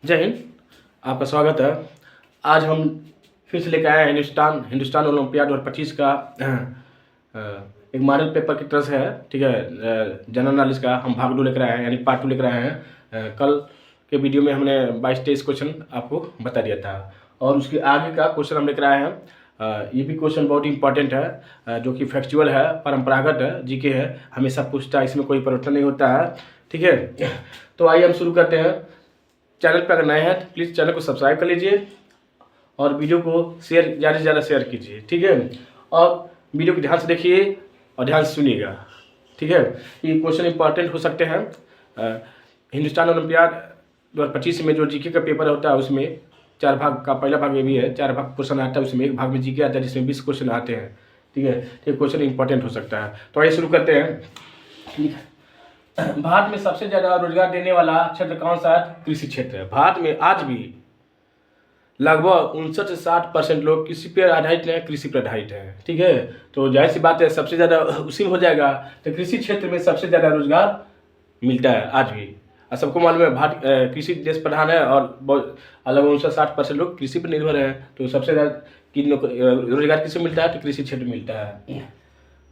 जय हिंद। आपका स्वागत है। आज हम फिर से लेकर आए हैं हिंदुस्तान ओलंपियाड 2025 का एक मॉडल पेपर की तरह से है। ठीक है, जनरल नॉलेज का हम भाग 2 लेकर आए हैं, यानी पार्ट 2 लेकर आए हैं। कल के वीडियो में हमने 22-23 क्वेश्चन आपको बता दिया था और उसके आगे का क्वेश्चन हम लेकर आए हैं। ये भी क्वेश्चन बहुत इंपॉर्टेंट है, जो कि फैक्चुअल है, परंपरागत है, जीके है, हमेशा पूछता है, इसमें कोई परिवर्तन नहीं होता है। ठीक है, तो आइए हम शुरू करते हैं। चैनल पर अगर नए हैं तो प्लीज़ चैनल को सब्सक्राइब कर लीजिए और वीडियो को शेयर ज़्यादा से ज़्यादा शेयर कीजिए। ठीक है, और वीडियो को ध्यान से देखिए और ध्यान से सुनिएगा। ठीक है, ये क्वेश्चन इंपॉर्टेंट हो सकते हैं। हिंदुस्तान ओलंपियाड 2025 में जो जीके का पेपर होता है उसमें 4 भाग का पहला भाग ये भी है, 4 भाग क्वेश्चन आता है, उसमें एक भाग में जीके आता है जिसमें 20 क्वेश्चन आते हैं। ठीक है, तो ये क्वेश्चन इंपॉर्टेंट हो सकता है। तो आइए शुरू करते हैं। भारत में सबसे ज़्यादा रोजगार देने वाला क्षेत्र कौन सा है? कृषि क्षेत्र है। भारत में आज भी लगभग 59 से 60% लोग कृषि पर आधारित हैं, कृषि पर आधारित हैं। ठीक है, तो जाहिर सी बात है सबसे ज़्यादा उसी में हो जाएगा। तो कृषि क्षेत्र में सबसे ज़्यादा रोजगार मिलता है आज भी। और सबको मालूम है भारत कृषि देश प्रधान है और बहुत लगभग 59-60% लोग कृषि पर निर्भर हैं। तो सबसे ज़्यादा रोजगार किससे मिलता है? तो कृषि क्षेत्र में मिलता है।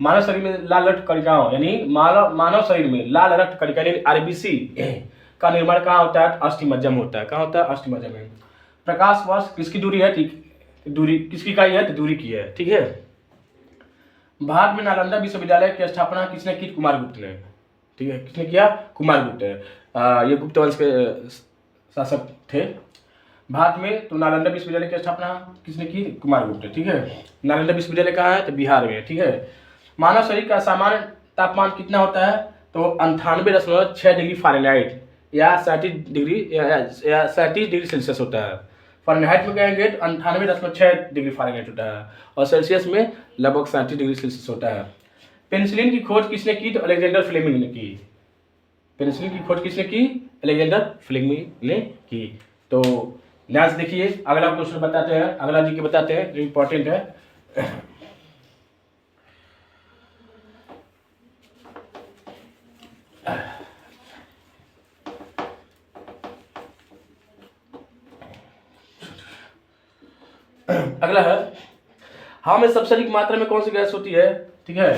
मानव शरीर में लाल रक्त कणिकाओं यानी मानव शरीर में लाल रक्त कणिका यानी आरबीसी का निर्माण कहाँ होता है? अस्थिमज्जा में होता है। कहाँ होता है? अस्थिमज्जा में। प्रकाश वर्ष किसकी दूरी है? दूरी किसकी इकाई है? तो दूरी की है। ठीक है, भारत में नालंदा विश्वविद्यालय की स्थापना किसने की? कुमार गुप्त ने। ठीक है, किसने किया? कुमार गुप्त। ये गुप्त वंश के शासक थे भारत में। तो नालंदा विश्वविद्यालय की स्थापना किसने की? कुमार गुप्त। ठीक है, नालंदा विश्वविद्यालय कहाँ है? तो बिहार में। ठीक है, मानव शरीर का सामान्य तापमान कितना होता है? तो 98.6 डिग्री फ़ारेनहाइट या 37 डिग्री सेल्सियस होता है। फ़ारेनहाइट में कहेंगे तो 98.6 डिग्री फ़ारेनहाइट होता है और सेल्सियस में लगभग 37 डिग्री सेल्सियस होता है। पेनिसिलिन की खोज किसने की? तो अलेक्जेंडर फ्लेमिंग ने की। पेनिसिलिन की खोज किसने की? अलेक्जेंडर फ्लेमिंग ने की। तो ध्यान से देखिए, अगला क्वेश्चन बताते हैं, अगला जी के बताते हैं जो इंपॉर्टेंट है। अगला है, हवा में सबसे अधिक मात्रा में कौन सी गैस होती है? ठीक है,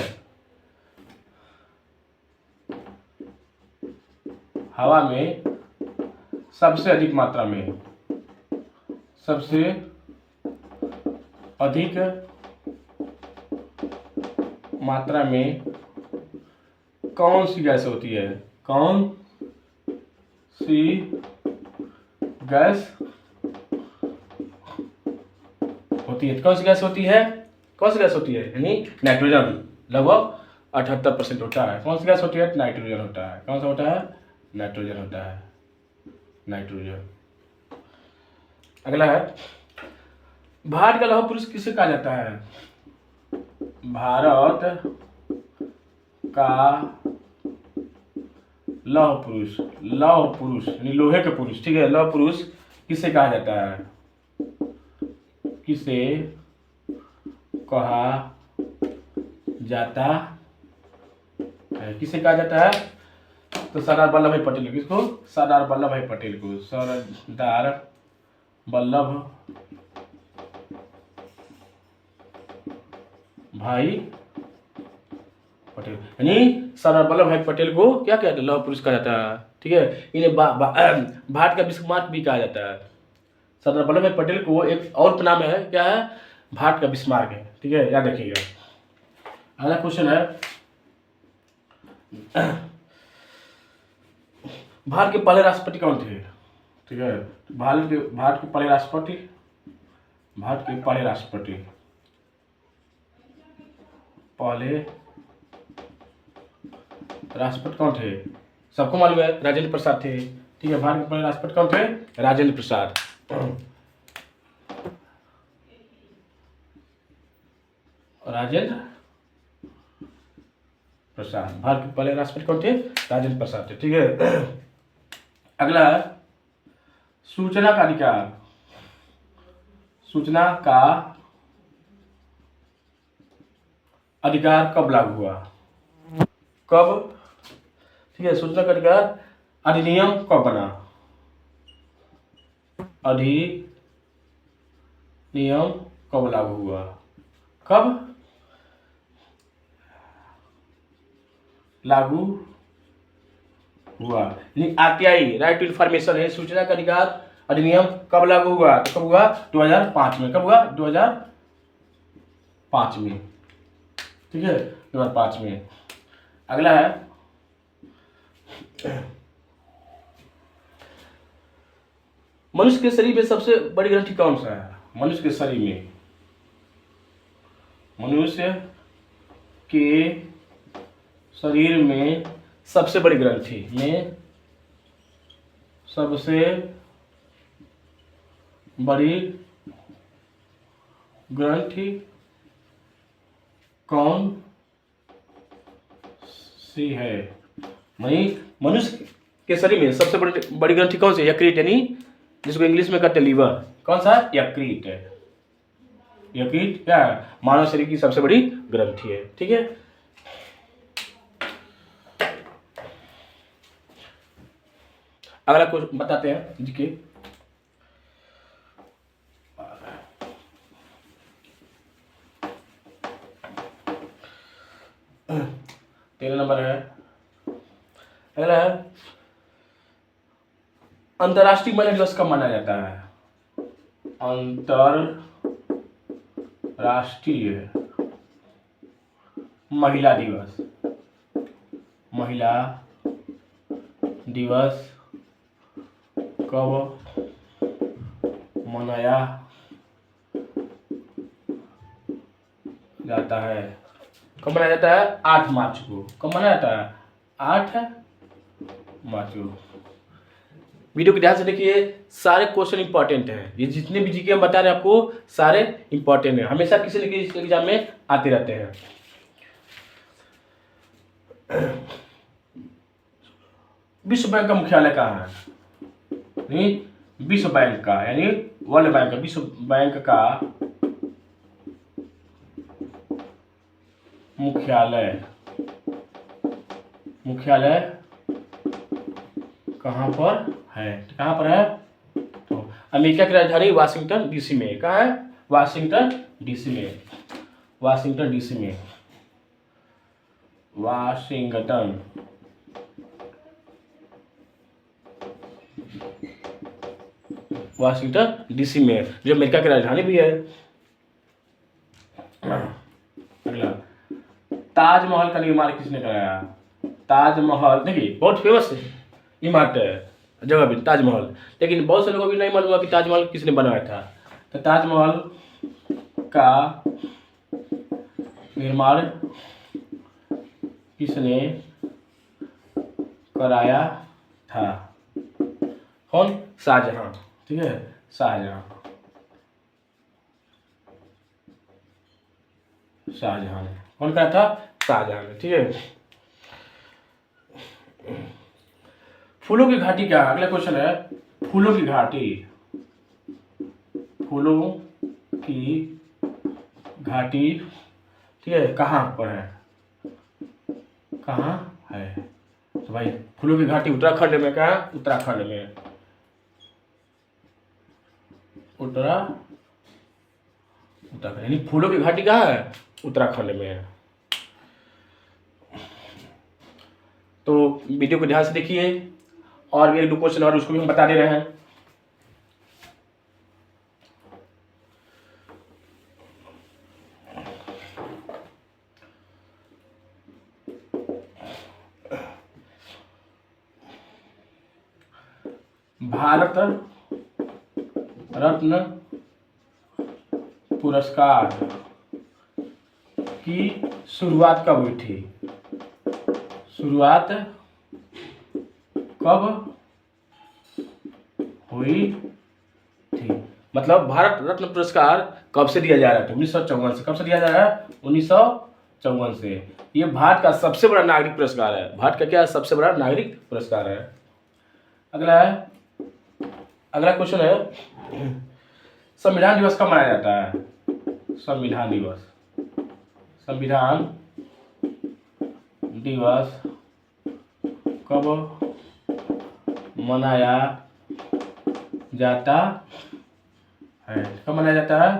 हवा में सबसे अधिक मात्रा में, सबसे अधिक मात्रा में कौन सी गैस होती है? कौन सी गैस होती है? कौन सी गैस होती है? कौन सी गैस होती है? यानी नाइट्रोजन लगभग 78% होता है। कौन सी गैस होती है? नाइट्रोजन होता है। कौन सा होता है? नाइट्रोजन होता है, नाइट्रोजन। अगला है, भारत का लौह पुरुष किसे कहा जाता है? भारत का लौह पुरुष, लौह पुरुष यानी लोहे के पुरुष। ठीक है, लौह पुरुष किसे कहा जाता है? किसे कहा जाता है? किसे कहा जाता है? तो सरदार वल्लभ भाई पटेल। किसको? सरदार वल्लभ भाई पटेल को। सरदार वल्लभ भाई पटेल यानी सरदार वल्लभ भाई पटेल को क्या कहते हैं? लौह पुरुष कहा जाता है। ठीक है, इन्हें भारत का बिस्मार्क भी कहा जाता है। सरदार वल्लभ भाई पटेल को एक और नाम है, क्या है? भारत का बिस्मार्क है। ठीक है, याद रखिएगा। अगला क्वेश्चन है, भारत के पहले राष्ट्रपति कौन थे? ठीक है, भारत के पहले राष्ट्रपति, भारत के पहले राष्ट्रपति, पहले राष्ट्रपति कौन थे? सबको मालूम है, राजेंद्र प्रसाद थे। ठीक है, भारत के पहले राष्ट्रपति कौन थे? राजेंद्र प्रसाद। राजेंद्र प्रसाद, भारत के पहले राष्ट्रपति कौन थे? राजेंद्र प्रसाद थे। ठीक है, अगला है, सूचना का अधिकार, सूचना का अधिकार कब लागू हुआ? कब? ठीक है, सूचना का अधिकार अधिनियम कब बना? अधिनियम कब लागू हुआ? कब लागू हुआ? आरटीआई, राइट टू इंफॉर्मेशन है, सूचना का अधिकार अधिनियम कब लागू हुआ? तो कब हुआ? 2005 में। कब हुआ? 2005 में। ठीक है, 2005 में। अगला है मनुष्य के शरीर में सबसे बड़ी ग्रंथि कौन सा है? मनुष्य के शरीर में, मनुष्य के शरीर में सबसे बड़ी ग्रंथि में सबसे बड़ी ग्रंथि कौन सी है? मनुष्य के शरीर में सबसे बड़ी ग्रंथि कौन सी है? यकृत, यानी जिसको इंग्लिश में कहते हैं लीवर। कौन सा? यकृत है। यकृत क्या है? मानव शरीर की सबसे बड़ी ग्रंथि है। ठीक है, अगला कुछ बताते हैं जी के 13 नंबर है। अगला है अंतर्राष्ट्रीय महिला दिवस कब मनाया जाता है? अंतर्राष्ट्रीय महिला दिवस, महिला दिवस कब मनाया जाता है? कब मनाया जाता है? 8 मार्च को। कब मनाया जाता है? 8 मार्च को। वीडियो को ध्यान से देखिए, सारे क्वेश्चन इंपॉर्टेंट हैं। ये जितने भी जीके हम बता रहे हैं आपको, सारे इंपॉर्टेंट हैं, हमेशा किसी न किसी एग्जाम में आते रहते हैं। विश्व बैंक का मुख्यालय कहाँ है? विश्व बैंक का, यानी वर्ल्ड बैंक का, विश्व बैंक का मुख्यालय कहाँ पर है? कहाँ पर है? तो अमेरिका की राजधानी वाशिंगटन डीसी में। कहाँ है? वाशिंगटन डीसी में। वाशिंगटन डीसी में। वाशिंगटन डीसी में, जो अमेरिका की राजधानी भी है। अगला, ताजमहल का निर्माण किसने कराया? ताजमहल देखिए बहुत फेमस इमारत है, जगह भी ताजमहल, लेकिन बहुत से लोगों को भी नहीं मालूम कि ताजमहल किसने बनाया था। तो ताजमहल का निर्माण किसने कराया था? कौन? शाहजहां। ठीक है, शाहजहां ने। कौन कहा था? शाहजहां ने। ठीक है, फूलों की घाटी क्या है? अगला क्वेश्चन है, फूलों की घाटी, फूलों की घाटी, ठीक है, कहाँ पर है? कहाँ है? तो भाई फूलों की घाटी उत्तराखंड में। कहाँ? उत्तराखंड में। उत्तराखंड, यानी फूलों की घाटी कहाँ है? उत्तराखंड में है। तो वीडियो को ध्यान से देखिए, और भी एक दो क्वेश्चन और उसको भी हम बता दे रहे हैं। भारत रत्न पुरस्कार की शुरुआत कब हुई थी? शुरुआत कब हुई थी? मतलब भारत रत्न पुरस्कार कब से दिया जा रहा था? 1954 से। कब से दिया जा रहा है? 1954 से। ये भारत का सबसे बड़ा नागरिक पुरस्कार है। भारत का क्या? सबसे बड़ा नागरिक पुरस्कार है। अगला क्वेश्चन है, संविधान दिवस कब मनाया जाता है? संविधान दिवस कब मनाया जाता है। कब मनाया जाता है?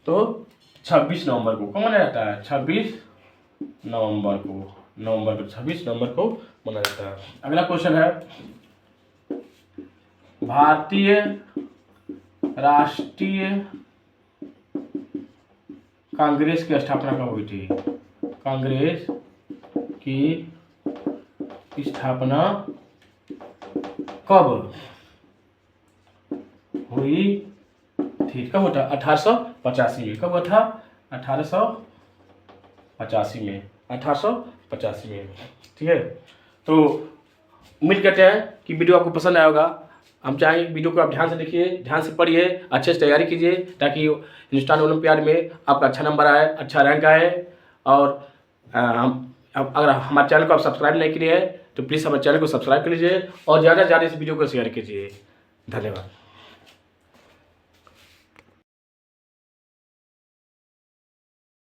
तो 26 नवंबर को। कब मनाया जाता है? 26 नवंबर को। 26 नवंबर को मनाया जाता है। अगला क्वेश्चन है, भारतीय राष्ट्रीय कांग्रेस की स्थापना कब हुई थी? कांग्रेस की स्थापना कब हुई थी? कब हुआ था? 1885 में। कब हुआ था? 1885 में। 1885 में। ठीक है, तो उम्मीद करते हैं कि वीडियो आपको पसंद आया होगा। हम चाहेंगे वीडियो को आप ध्यान से देखिए, ध्यान से पढ़िए, अच्छे से तैयारी कीजिए, ताकि हिंदुस्तान ओलंपियाड में आपका अच्छा नंबर आए, अच्छा रैंक आए। और अगर हमारे चैनल को आप सब्सक्राइब नहीं किए हैं तो प्लीज़ हमारे चैनल को सब्सक्राइब कर लीजिए और ज़्यादा से ज़्यादा इस वीडियो को शेयर कीजिए। धन्यवाद।